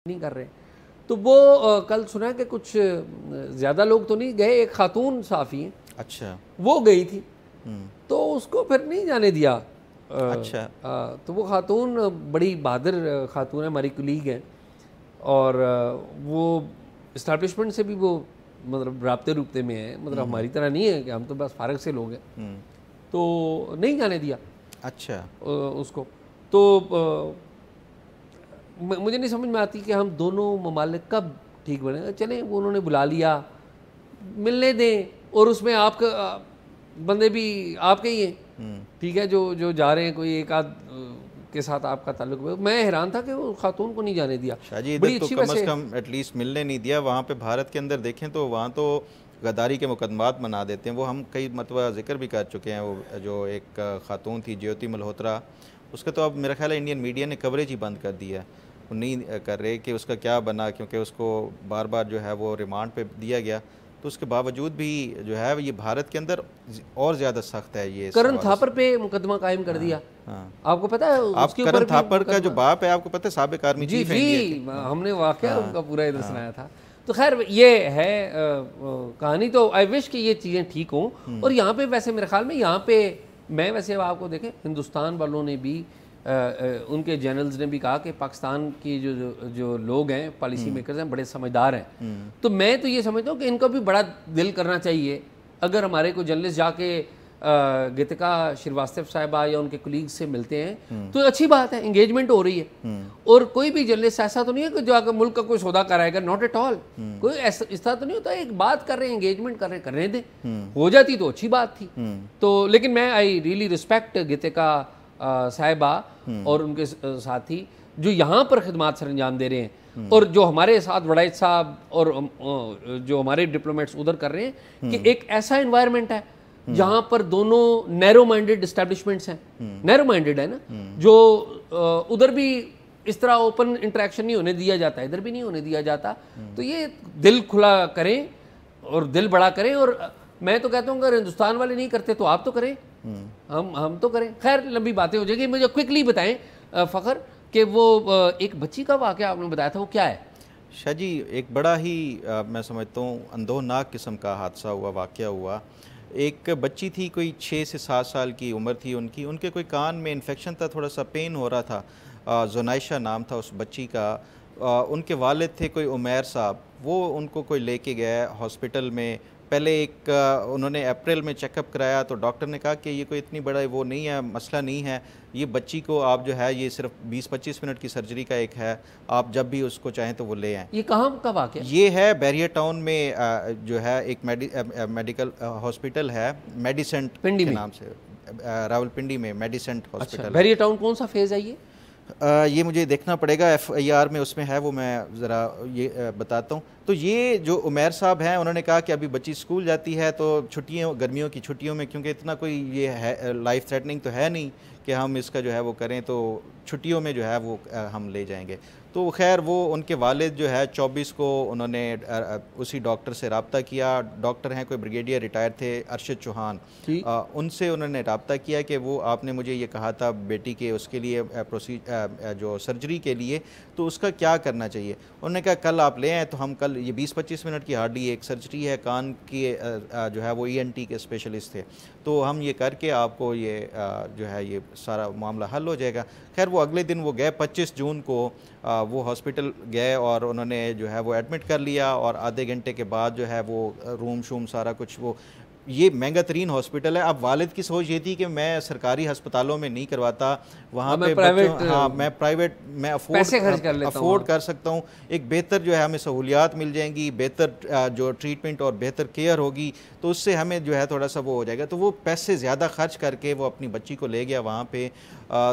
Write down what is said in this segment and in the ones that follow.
नहीं कर रहे। तो वो कल सुना कि कुछ ज़्यादा लोग तो नहीं गए, एक खातून साफ़ी हैं, अच्छा, वो गई थी, तो उसको फिर नहीं जाने दिया। अच्छा, तो वो खातून बड़ी बहादुर खातून है, हमारी कुलीग है, और वो इस्टेब्लिशमेंट से भी वो मतलब राब्ते रुब्ते में है, मतलब हमारी तरह नहीं है कि हम तो बस फारग से लोग हैं, तो नहीं जाने दिया अच्छा, उसको। तो मुझे नहीं समझ में आती कि हम दोनों ममालिक कब ठीक बने। चलें, वो उन्होंने बुला लिया, मिलने दें, और उसमें आपका बंदे भी आपके ही हैं, ठीक है, जो जो जा रहे हैं, कोई एक आध के साथ आपका ताल्लुक है। मैं हैरान था कि वो खातून को नहीं जाने दिया। शाहजी इधर बड़ी तो अच्छी कम से वैसे कम एटलीस्ट मिलने नहीं दिया। वहाँ पे भारत के अंदर देखें तो वहाँ तो गद्दारी के मुकदमात बना देते हैं। वो हम कई मरतबा जिक्र भी कर चुके हैं। वो जो एक खातून थी ज्योति मल्होत्रा, उसका तो अब मेरा ख्याल है इंडियन मीडिया ने कवरेज ही बंद कर दिया। वो नहीं कर रहे कि उसका क्या बना, क्योंकि उसको बार बार जो है वो रिमांड पे दिया गया। तो उसके बावजूद भी जो है ये भारत के अंदर और ज़्यादा सख्त है ये इस करण हवाले से। थापर पे मुकदमा कायम कर दिया। हाँ, आपको पता है आप उसके करण ऊपर भी थापर का जो मुकदमा। बाप है, आपको पता है, साबिक आर्मी जी चीफ है जी, इंडिया के। हमने वाकया हाँ, उनका पूरा इधर हाँ, सुनाया था। तो खैर ये है कहानी। तो आई विश कि ये चीज़ें ठीक हों। और यहाँ पे वैसे मेरे ख्याल में यहाँ पे मैं वैसे आपको देखें, हिंदुस्तान वालों ने भी उनके जर्नल्स ने भी कहा कि पाकिस्तान की जो जो, जो लोग हैं, पॉलिसी मेकर्स हैं, बड़े समझदार हैं। तो मैं तो ये समझता हूँ कि इनको भी बड़ा दिल करना चाहिए। अगर हमारे को जर्नलिस्ट जाके गीतिका श्रीवास्तव साहिबा या उनके कोलीग्स से मिलते हैं तो अच्छी बात है, एंगेजमेंट हो रही है। और कोई भी जर्नलिस्ट ऐसा तो नहीं है कि जो आकर मुल्क का कोई सौदा कराएगा, नॉट एट ऑल। कोई ऐसा इस तरह तो नहीं होता। एक बात कर रहे हैं, एंगेजमेंट कर रहे हैं, करने दें, हो जाती तो अच्छी बात थी। तो लेकिन मैं आई रियली रिस्पेक्ट गीतिका साहिबा और उनके साथी जो यहाँ पर खिदमत सर अंजाम दे रहे हैं, और जो हमारे साथ वड़ाइद साहब और जो हमारे डिप्लोमेट्स उधर कर रहे हैं कि एक ऐसा इन्वायरमेंट है जहां पर दोनों नैरो माइंडेड एस्टेब्लिशमेंट्स हैं। नैरो माइंडेड है ना, जो उधर भी इस तरह ओपन इंटरेक्शन नहीं होने दिया जाता, इधर भी नहीं होने दिया जाता। तो ये दिल खुला करें और दिल बड़ा करें। और मैं तो कहता हूँ अगर हिंदुस्तान वाले नहीं करते तो आप तो करें, हम तो करें। खैर लंबी बातें हो जाएगी। मुझे क्विकली बताएं फ़खर कि वो एक बच्ची का वाक़या आपने बताया था, वो क्या है? शाह जी एक बड़ा ही मैं समझता हूँ अंदोनाक किस्म का हादसा हुआ, वाक़या हुआ। एक बच्ची थी, कोई 6 से 7 साल की उम्र थी उनकी। उनके कोई कान में इन्फेक्शन था, थोड़ा सा पेन हो रहा था। जुनैशा नाम था उस बच्ची का। उनके वालिद थे कोई उमैर साहब, वो उनको कोई लेके गए हॉस्पिटल में। पहले एक उन्होंने अप्रैल में चेकअप कराया तो डॉक्टर ने कहा कि ये कोई इतनी बड़ा वो नहीं है, मसला नहीं है, ये बच्ची को आप जो है ये सिर्फ 20-25 मिनट की सर्जरी का एक है, आप जब भी उसको चाहें तो वो ले आएँ। ये कहाँ का वाक़या? ये है बैरियर टाउन में जो है एक मेडिकल हॉस्पिटल है, मेडिसेंट पिंडी के में? नाम से। रावलपिंडी में मेडिसेंट अच्छा, हॉस्पिटल है। बैरियर टाउन कौन सा फेज़ है ये? ये मुझे देखना पड़ेगा, FIR में उसमें है, वो मैं ज़रा ये बताता हूँ। तो ये जो उमैर साहब हैं उन्होंने कहा कि अभी बच्ची स्कूल जाती है तो छुट्टियों, गर्मियों की छुट्टियों में, क्योंकि इतना कोई ये है लाइफ थ्रेटनिंग तो है नहीं कि हम इसका जो है वो करें, तो छुट्टियों में जो है वो हम ले जाएंगे। तो खैर वो उनके वालिद जो है 24 को उन्होंने उसी डॉक्टर से रब्ता किया। डॉक्टर हैं कोई ब्रिगेडियर रिटायर थे, अरशद चौहान। उनसे उन्होंने रब्ता किया कि वो आपने मुझे ये कहा था बेटी के उसके लिए जो सर्जरी के लिए, तो उसका क्या करना चाहिए। उन्होंने कहा कल आप ले आएँ। तो हम कल, ये 20-25 मिनट की हार्डली एक सर्जरी है, कान की जो है वो ENT के स्पेशलिस्ट थे, तो हम ये करके आपको ये जो है ये सारा मामला हल हो जाएगा। खैर वो अगले दिन वो गए, 25 जून को वो हॉस्पिटल गए और उन्होंने जो है वो एडमिट कर लिया। और आधे घंटे के बाद जो है वो रूम शूम सारा कुछ, वो ये महंगा तरीन हॉस्पिटल है। अब वालिद की सोच ये थी कि मैं सरकारी अस्पतालों में नहीं करवाता, वहाँ पे बच्चों, हाँ मैं प्राइवेट में अफोर्ड कर सकता हूँ। एक बेहतर जो है हमें सहूलियात मिल जाएंगी, बेहतर जो ट्रीटमेंट और बेहतर केयर होगी, तो उससे हमें जो है थोड़ा सा वो हो जाएगा। तो वो पैसे ज़्यादा खर्च करके वो अपनी बच्ची को ले गया वहाँ पे।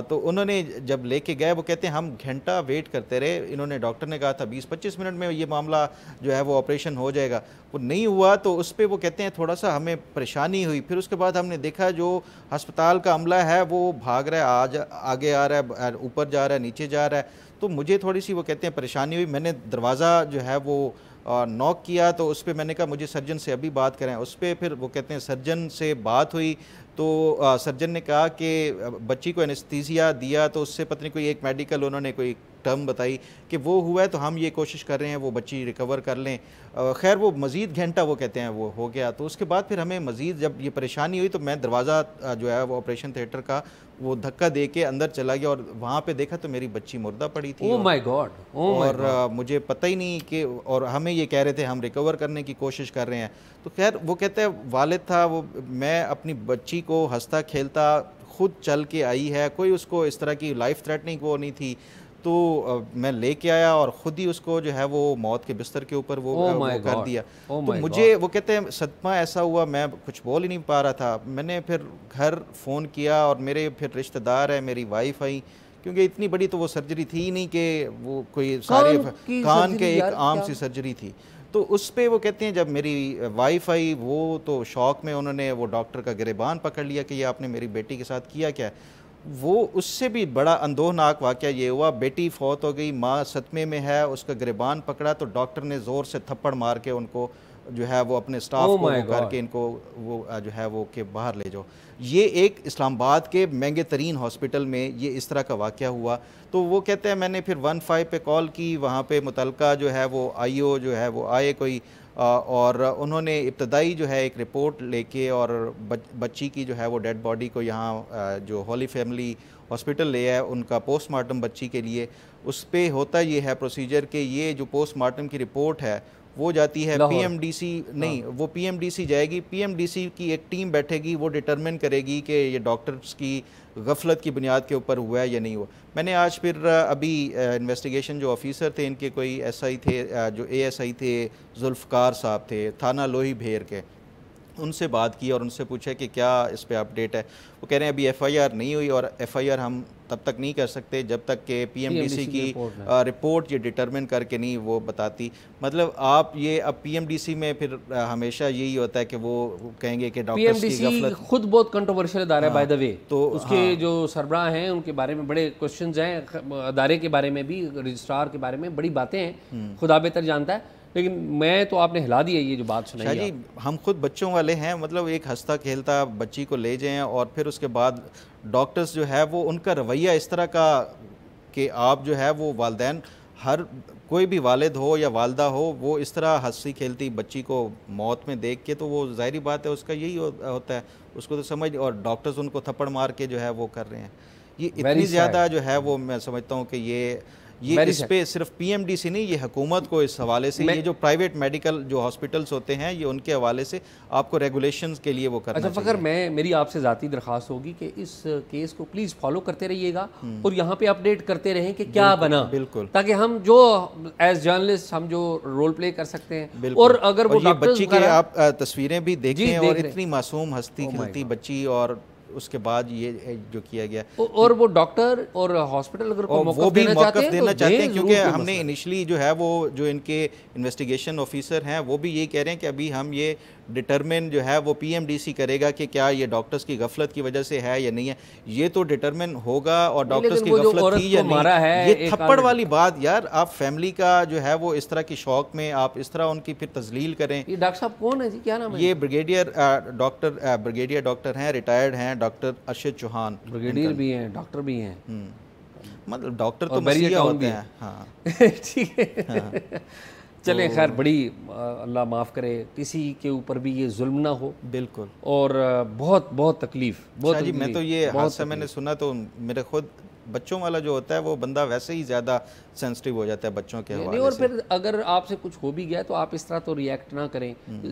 तो उन्होंने जब लेके गए, वो कहते हैं हम घंटा वेट करते रहे। इन्होंने, डॉक्टर ने कहा था 20-25 मिनट में ये मामला जो है वो ऑपरेशन हो जाएगा, वो नहीं हुआ। तो उस पर वो कहते हैं थोड़ा सा हमें परेशानी हुई। फिर उसके बाद हमने देखा जो अस्पताल का अमला है वो भाग रहा है, आज आगे आ रहा है, ऊपर जा रहा है, नीचे जा रहा है। तो मुझे थोड़ी सी वो कहते हैं परेशानी हुई। मैंने दरवाज़ा जो है वो नॉक किया, तो उस पर मैंने कहा मुझे सर्जन से अभी बात करें। उस पर फिर वो कहते हैं सर्जन से बात हुई, तो सर्जन ने कहा कि बच्ची को एनेस्थीसिया दिया, तो उससे पता नहीं कोई एक मेडिकल उन्होंने कोई टर्म बताई कि वो हुआ है तो हम ये कोशिश कर रहे हैं वो बच्ची रिकवर कर लें। खैर वो मज़ीद घंटा वो कहते हैं वो हो गया। तो उसके बाद फिर हमें मज़ीद जब ये परेशानी हुई तो मैं दरवाज़ा जो है वो ऑपरेशन थिएटर का वो धक्का दे के अंदर चला गया और वहाँ पे देखा तो मेरी बच्ची मुर्दा पड़ी थी। ओह माय गॉड, और मुझे पता ही नहीं कि, और हमें ये कह रहे थे हम रिकवर करने की कोशिश कर रहे हैं। तो खैर वो कहते हैं वालिद था वो, मैं अपनी बच्ची को हंसता खेलता खुद चल के आई है, कोई उसको इस तरह की लाइफ थ्रेटनिंग वो नहीं थी। तो मैं लेके आया और ख़ुद ही उसको जो है वो मौत के बिस्तर के ऊपर वो कर दिया। तो मुझे वो कहते हैं सदमा ऐसा हुआ, मैं कुछ बोल ही नहीं पा रहा था। मैंने फिर घर फ़ोन किया और मेरे फिर रिश्तेदार है, मेरी वाइफ आई, क्योंकि इतनी बड़ी तो वो सर्जरी थी ही नहीं कि वो कोई सारे कान के एक आम सी सर्जरी थी। तो उस पे वो कहते हैं जब मेरी वाइफ आई वो तो शौक में उन्होंने वो डॉक्टर का गिरेबान पकड़ लिया कि ये आपने मेरी बेटी के साथ किया क्या। वो उससे भी बड़ा अंदोहनाक वाक़या ये हुआ, बेटी फौत हो गई, माँ सदमे में है, उसका गिरेबान पकड़ा तो डॉक्टर ने ज़ोर से थप्पड़ मार के उनको जो है वो अपने स्टाफ को करके इनको वो जो है वो के बाहर ले जाओ। ये एक इस्लामाबाद के महंगे तरीन हॉस्पिटल में ये इस तरह का वाक़या हुआ। तो वो कहते हैं मैंने फिर 15 पे कॉल की, वहाँ पे मुतलका जो है वो आईओ जो है वो आए कोई, और उन्होंने इब्तदाई जो है एक रिपोर्ट लेके और बच्ची की जो है वो डेड बॉडी को यहाँ जो होली फैमिली हॉस्पिटल ले आए उनका पोस्टमार्टम बच्ची के लिए। उस पे होता ये है प्रोसीजर कि ये जो पोस्टमार्टम की रिपोर्ट है वो जाती है पीएमडीसी, नहीं वो पीएमडीसी जाएगी, पीएमडीसी की एक टीम बैठेगी, वो डिटरमिन करेगी कि ये डॉक्टर्स की गफलत की बुनियाद के ऊपर हुआ है या नहीं हुआ। मैंने आज फिर अभी इन्वेस्टिगेशन जो ऑफिसर थे इनके कोई एसआई थे, जो एएसआई थे जुल्फ़कार साहब थे थाना लोही भेर के, उनसे बात की और उनसे पूछा कि क्या इस पे अपडेट है। वो कह रहे हैं अभी एफआईआर नहीं हुई और एफआईआर हम तब तक नहीं कर सकते जब तक कि पीएमडीसी की रिपोर्ट ये डिटरमिन करके नहीं वो बताती। मतलब आप ये अब पीएमडीसी में फिर हमेशा यही होता है कि वो कहेंगे कि डॉक्टर्स की गफलत, खुद बहुत कंट्रोवर्शियल अदारा है बाय द वे, तो उसके जो सरबराह हैं उनके बारे में बड़े क्वेश्चंस हैं, अदारे के बारे में भी, रजिस्ट्रार के बारे में बड़ी बातें हैं, खुदा बेहतर जानता है। लेकिन मैं तो आपने हिला दी है ये जो बात सुनाई जी, हम खुद बच्चों वाले हैं, मतलब एक हंसता खेलता बच्ची को ले जाएं और फिर उसके बाद डॉक्टर्स जो है वो उनका रवैया इस तरह का कि आप जो है वो वालिदैन, हर कोई भी वालिद हो या वालदा हो, वो इस तरह हंसती खेलती बच्ची को मौत में देख के तो वो जाहिर बात है उसका यही होता है, उसको तो समझ, और डॉक्टर्स उनको थप्पड़ मार के जो है वो कर रहे हैं। ये इतनी ज़्यादा जो है वो मैं समझता हूँ कि ये इस पे सिर्फ पीएमडीसी नहीं, ये हुकूमत को इस हवाले से, ये जो प्राइवेट मेडिकल जो हॉस्पिटल्स होते हैं ये उनके हवाले से आपको रेगुलेशंस के लिए वो करना चाहिए। अच्छा फ़खर, मेरी आपसे ज़ाती दरख्वास्त होगी कि इस केस को प्लीज़ फॉलो करते रहिएगा और यहाँ पे अपडेट करते रहें कि क्या बना, बिल्कुल, ताकि हम जो एज जर्नलिस्ट हम जो रोल प्ले कर सकते हैं। और अगर वो बच्ची के आप तस्वीरें भी देखें और इतनी मासूम हंसती खिलती बच्ची, और उसके बाद ये जो किया गया, और वो डॉक्टर और हॉस्पिटल अगर वो भी मौक़िफ़ देना चाहते हैं, क्योंकि हमने इनिशली जो है वो जो इनके इन्वेस्टिगेशन ऑफिसर हैं वो भी यही कह रहे हैं कि अभी हम ये डिटरमिन जो है वो पीएमडीसी करेगा कि क्या ये डॉक्टर्स की गफलत की वजह से है या नहीं है, ये तो डिटरमिन होगा। और डॉक्टर्स की गफलत थी या नहीं, ये थप्पड़ वाली बात यार, आप फैमिली का जो है वो इस तरह की शौक में आप इस तरह उनकी फिर तजलील करें। ये डॉक्टर साहब कौन है जी, क्या नाम है? ये ब्रिगेडियर डॉक्टर हैं, रिटायर्ड हैं, डॉक्टर अर्शद चौहान। ब्रिगेडियर भी हैं, डॉक्टर भी हैं, मतलब डॉक्टर तो मसीहा होते हैं। हाँ ठीक है, चलें खैर, बड़ी अल्लाह माफ़ करे किसी के ऊपर भी ये जुल्म ना हो। बिल्कुल, और बहुत बहुत तकलीफ, बहुत जी। मैं तो ये हादसा मैंने सुना तो मेरे खुद बच्चों वाला जो होता है वो बंदा वैसे ही ज़्यादा सेंसिटिव हो जाता है बच्चों के हवाले से। और फिर अगर आपसे कुछ हो भी गया तो आप इस तरह तो रिएक्ट ना करें।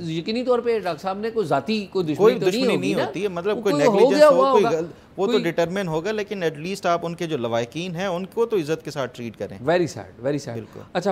यकीनी तौर पे डॉक्टर साहब ने कोई जाती कोई दुश्मनी नहीं होती है, मतलब कोई नेग्लिजेंस हो, वो तो डिटरमिन होगा, लेकिन एटलीस्ट आप उनके जो लवाकिन हैं उनको तो इज्जत के साथ ट्रीट करें। Very sad, very sad. अच्छा